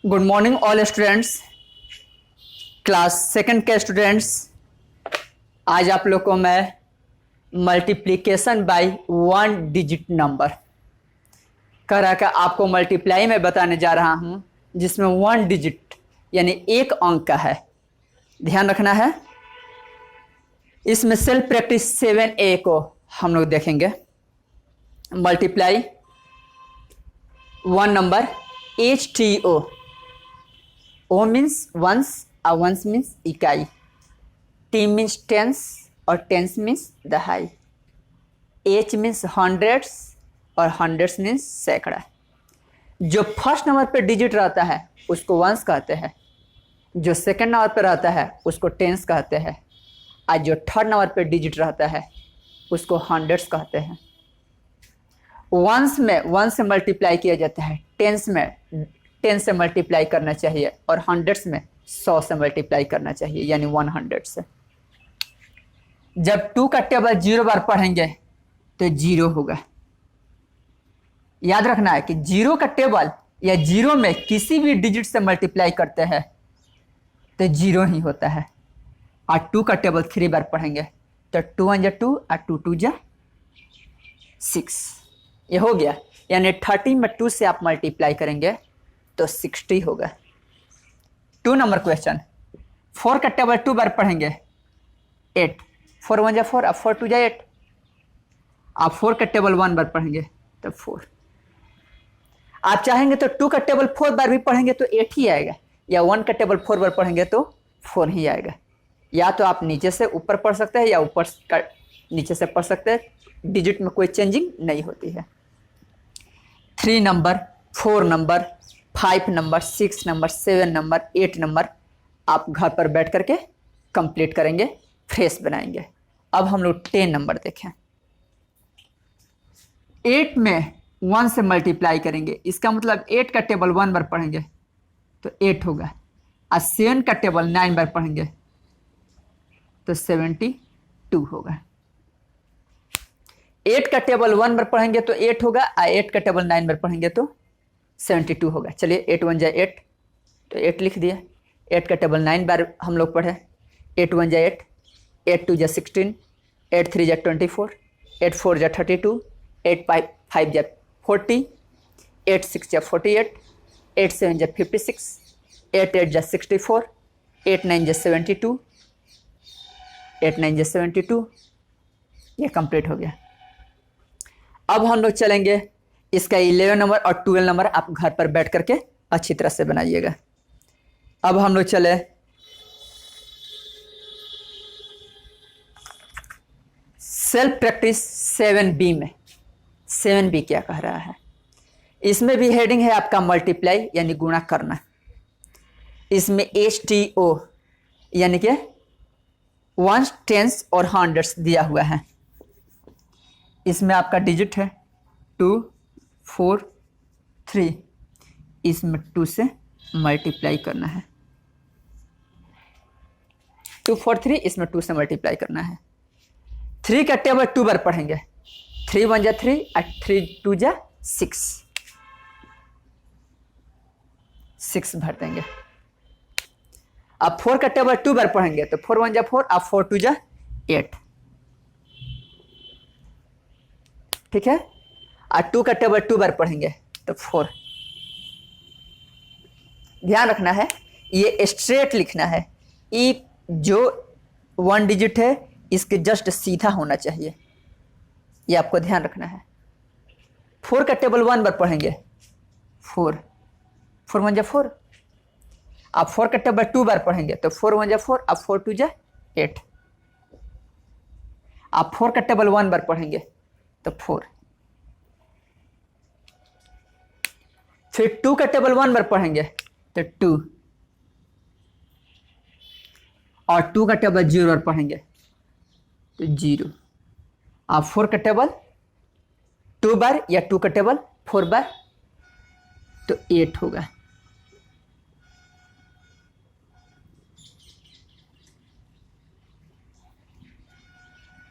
Good morning all students, class second के students. आज आप लोग को मैं multiplication by one digit number करा कर आपको मल्टीप्लाई में बताने जा रहा हूं, जिसमें वन डिजिट यानी एक अंक का है। ध्यान रखना है। इसमें सेल्फ प्रैक्टिस 7A को हम लोग देखेंगे। Multiply one number HTO। O means ones और वंस मीन्स इकाई, T मीन्स टेंस और टेंस मीन्स दहाई, H मीन्स हंड्रेड्स और हंड्रेड्स मीन्स सैकड़ा। जो फर्स्ट नंबर पे डिजिट रहता है उसको वंस कहते हैं, जो सेकंड नंबर पे रहता है उसको टेंस कहते हैं, और जो थर्ड नंबर पे डिजिट रहता है उसको हंड्रेड्स कहते हैं। वंस में वन से मल्टीप्लाई किया जाता है, टेंस में 10 से मल्टीप्लाई करना चाहिए और हंड्रेड्स में 100 से मल्टीप्लाई करना चाहिए, यानी 100 से। जब 2 का टेबल 0 बार पढ़ेंगे तो 0 होगा। याद रखना है कि 0 का टेबल या 0 में किसी भी डिजिट से मल्टीप्लाई करते हैं तो 0 ही होता है। और 2 का टेबल 3 बार पढ़ेंगे तो 2 1 जा 2 और 2 2 जा 6। ये हो गया, यानी 30 में 2 से आप मल्टीप्लाई करेंगे तो 60 होगा। 2 नंबर क्वेश्चन, 4 का टेबल 2 बार पढ़ेंगे 8, 4 1 जा 4 और 4 2 जा 8। आप 4 का टेबल 1 बार पढ़ेंगे तो 4। आप चाहेंगे तो 2 का टेबल 4 बार भी पढ़ेंगे तो 8 ही आएगा, या 1 का टेबल 4 बार पढ़ेंगे तो 4 ही आएगा। या तो आप नीचे से ऊपर पढ़ सकते हैं या ऊपर का नीचे से पढ़ सकते हैं, डिजिट में कोई चेंजिंग नहीं होती है। 3 number, 4 number, 5 number, 6 number, 7 number, 8 number आप घर पर बैठ करके कंप्लीट करेंगे, फ्रेश बनाएंगे। अब हम लोग 10 नंबर देखें। 8 में 1 से मल्टीप्लाई करेंगे, इसका मतलब 8 का टेबल 1 बार पढ़ेंगे तो 8 होगा, और 7 का टेबल 9 बार पढ़ेंगे तो 72 होगा। 8 का टेबल 1 बार पढ़ेंगे तो 8 होगा, और 8 का टेबल 9 बार पढ़ेंगे तो 72 होगा। चलिए 8 1 जा 8 तो 8 लिख दिया। 8 का टेबल 9 बार हम लोग पढ़े, 8 1 जा 8, 8 2 जा 16, 8 3 जा 24, 8 4 जा 32, 8 5 जा 40, 8 6 जा 48, 8 7 जा 56, 8 8 जा 64, 8 9 जा 72, 8 9 जा 72। ये कंप्लीट हो गया। अब हम लोग चलेंगे इसका 11 नंबर और 12 नंबर आप घर पर बैठ करके अच्छी तरह से बनाइएगा। अब हम लोग चले सेल्फ प्रैक्टिस 7B में। 7B क्या कह रहा है? इसमें भी हेडिंग है आपका मल्टीप्लाई यानी गुणा करना। इसमें HTO यानी कि वंस, टेंस और हंड्रेड्स दिया हुआ है। इसमें आपका डिजिट है 2 4 3, इसमें 2 से मल्टीप्लाई करना है। 2 4 3, इसमें 2 से मल्टीप्लाई करना है। 3 का टेबल 2 बार पढ़ेंगे, 3 1 जा 3 और 3 2 जा 6, 6 भर देंगे। अब 4 का टेबल 2 बार पढ़ेंगे तो 4 1 जा 4 और 4 2 जा 8, ठीक है। और 2 का टेबल 2 बार पढ़ेंगे तो 4। ध्यान रखना है, ये स्ट्रेट लिखना है। ये जो 1 डिजिट है इसके जस्ट सीधा होना चाहिए, ये आपको ध्यान रखना है। 4 का टेबल 1 बार पढ़ेंगे 4, 4 1 जा 4। आप 4 का टेबल 2 बार पढ़ेंगे तो 4 1 जा 4 और 4 2 जा 8। आप 4 का टेबल 1 बार पढ़ेंगे तो 4। फिर 2 का टेबल 1 बार पढ़ेंगे तो 2, और 2 का टेबल 0 बार पढ़ेंगे तो 0। आप 4 का टेबल 2 बार या 2 का टेबल 4 बार तो 8 होगा।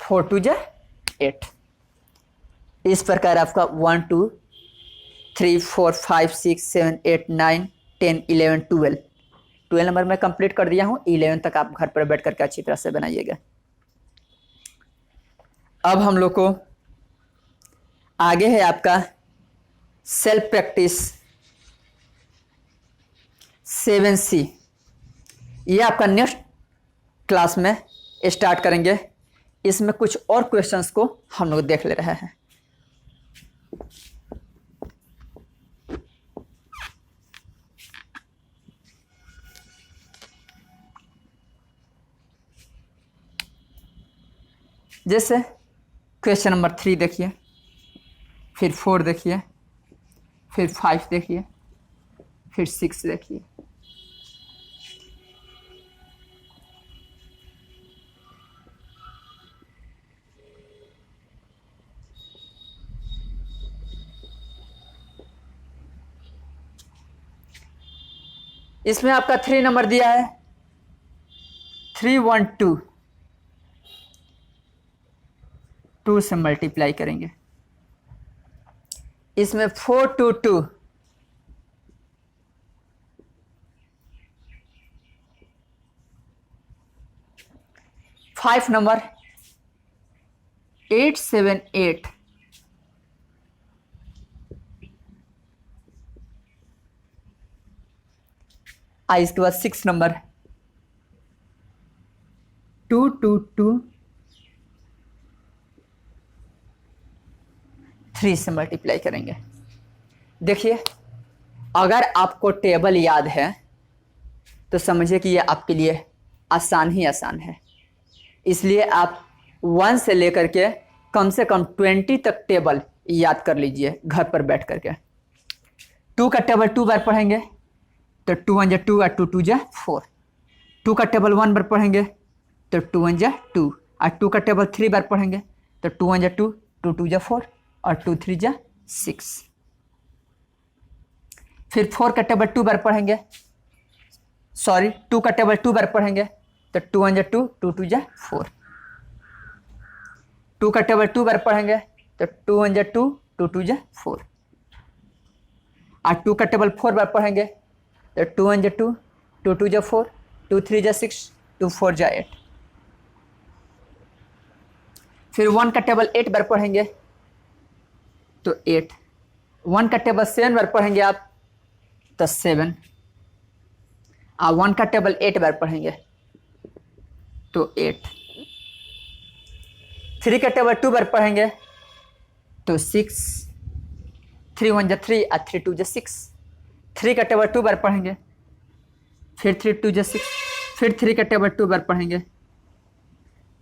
फोर 2 जा 8। इस प्रकार आपका 1 2 3 4 5 6 7 8 9 10, 11, 12। 12 नंबर मैं कंप्लीट कर दिया हूँ, 11 तक आप घर पर बैठ करके अच्छी तरह से बनाइएगा। अब हम लोग को आगे है आपका सेल्फ प्रैक्टिस 7C। ये आपका नेक्स्ट क्लास में स्टार्ट करेंगे। इसमें कुछ और क्वेश्चंस को हम लोग देख ले रहे हैं। जैसे क्वेश्चन नंबर 3 देखिए, फिर 4 देखिए, फिर 5 देखिए, फिर 6 देखिए। इसमें आपका 3 नंबर दिया है, 312, 2 से मल्टीप्लाई करेंगे। इसमें 422, 5 नंबर 878, इसके बाद 6 नंबर 222, 3 से मल्टीप्लाई करेंगे। देखिए, अगर आपको टेबल याद है तो समझिए कि ये आपके लिए आसान ही आसान है। इसलिए आप 1 से लेकर के कम से कम 20 तक टेबल याद कर लीजिए घर पर बैठ करके। 2 का टेबल 2 बार पढ़ेंगे तो 2 1 जा 2 और 2 2 जा 4। 2 का टेबल 1 बार पढ़ेंगे तो 2 1 जा 2, और 2 का टेबल 3 बार पढ़ेंगे तो 2 1 जा 2, 2 2 जा 4 और 2 3 जा 6। फिर 4 का टेबल 2 बार पढ़ेंगे, सॉरी 2 का टेबल 2 बार पढ़ेंगे तो 2 1 जा 2, 2 2 जा 4। 2 का टेबल 2 बार पढ़ेंगे तो 2 1 जा 2, 2 2 जा 4। और 2 का टेबल 4 बार पढ़ेंगे तो 2 1 जा 2, 2 2 जा 4, 2 3 जा 6, 2 4 जा 8। फिर 1 का टेबल 8 बार पढ़ेंगे तो 8। 1 का टेबल 7 बार पढ़ेंगे आप तो 7। और 1 का टेबल 8 बार पढ़ेंगे तो 8। 3 का टेबल 2 बार पढ़ेंगे तो 6। 3 1 जा 3 और 3 2 जा 6। 3 का टेबल 2 बार पढ़ेंगे, फिर 3 2 जा 6, फिर 3 का टेबल 2 बार पढ़ेंगे,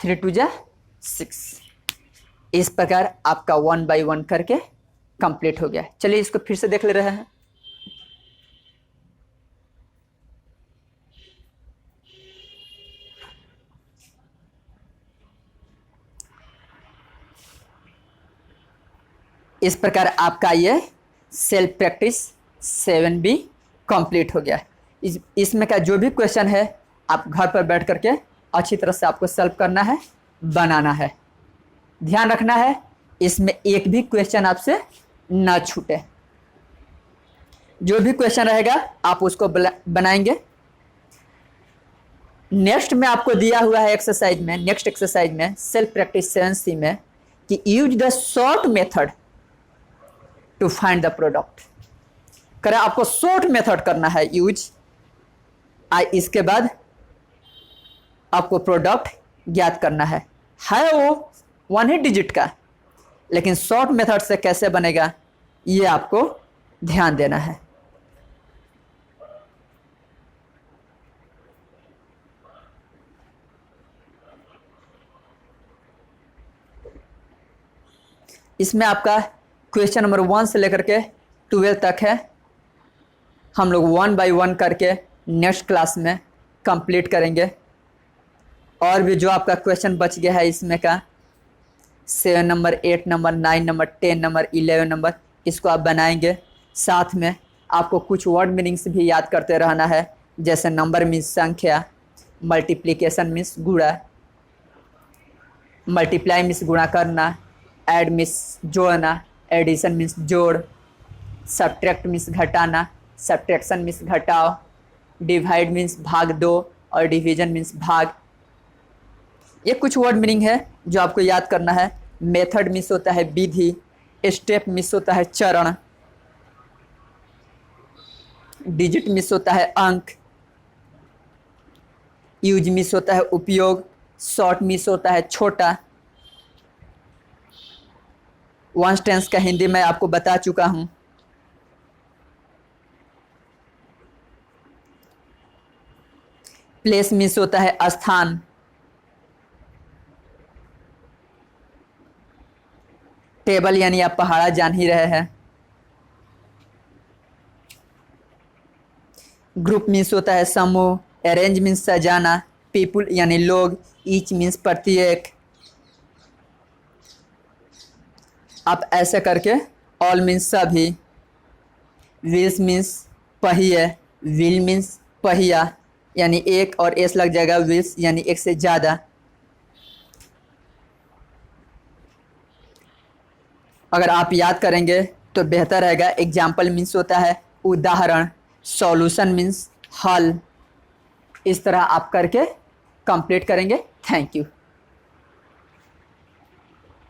3 2 जा 6। इस प्रकार आपका 1 बाई 1 करके कंप्लीट हो गया। चलिए इसको फिर से देख ले रहे हैं। इस प्रकार आपका ये सेल्फ प्रैक्टिस 7B कंप्लीट हो गया। इसमें का जो भी क्वेश्चन है आप घर पर बैठ करके अच्छी तरह से आपको सॉल्व करना है, बनाना है। ध्यान रखना है इसमें एक भी क्वेश्चन आपसे ना छूटे। जो भी क्वेश्चन रहेगा आप उसको बनाएंगे। नेक्स्ट में आपको दिया हुआ है एक्सरसाइज में, नेक्स्ट एक्सरसाइज में सेल्फ प्रैक्टिस 7C में कि use the short method to find the product. करें आपको शॉर्ट मेथड करना है यूज, इसके बाद आपको प्रोडक्ट ज्ञात करना है वो 1 ही डिजिट का, लेकिन शॉर्ट मेथड से कैसे बनेगा ये आपको ध्यान देना है। इसमें आपका क्वेश्चन नंबर 1 से लेकर के 12 तक है। हम लोग 1 बाई 1 करके नेक्स्ट क्लास में कंप्लीट करेंगे। और भी जो आपका क्वेश्चन बच गया है इसमें का 7 number, 8 number, 9 number, 10 number, 11 number, इसको आप बनाएंगे। साथ में आपको कुछ वर्ड मीनिंग्स भी याद करते रहना है, जैसे नंबर मीन्स संख्या, मल्टीप्लिकेशन मीन्स गुणा, मल्टीप्लाई मीन्स गुणा करना, ऐड मीन्स जोड़ना, एडिशन मीन्स जोड़, सब्ट्रैक्ट मीन्स घटाना, सब्ट्रैक्शन मीन्स घटाव, डिवाइड मीन्स भाग दो, और डिवीजन मीन्स भाग। ये कुछ वर्ड मीनिंग है जो आपको याद करना है। मेथड मीन्स होता है विधि, स्टेप मीन्स होता है चरण, डिजिट मीन्स होता है अंक, यूज मीन्स होता है उपयोग, शॉर्ट मीन्स होता है छोटा। वंस टेंस का हिंदी मैं आपको बता चुका हूं। प्लेस मीन्स होता है स्थान, टेबल यानी आप पहाड़ा जान ही रहे हैं। ग्रुप मीन्स होता है समूह, अरेंज मीन्स सजाना, पीपुल यानी लोग, ईच मीन्स प्रत्येक। आप ऐसे करके ऑल मीन्स सभी, व्हील्स मीन्स पहिए, व्हील मीन्स पहिया यानी एक और एस लग जाएगा, व्हील्स यानी एक से ज़्यादा। अगर आप याद करेंगे तो बेहतर रहेगा। एग्जाम्पल मीन्स होता है उदाहरण, सॉल्यूशन मीन्स हल। इस तरह आप करके कंप्लीट करेंगे। Thank you.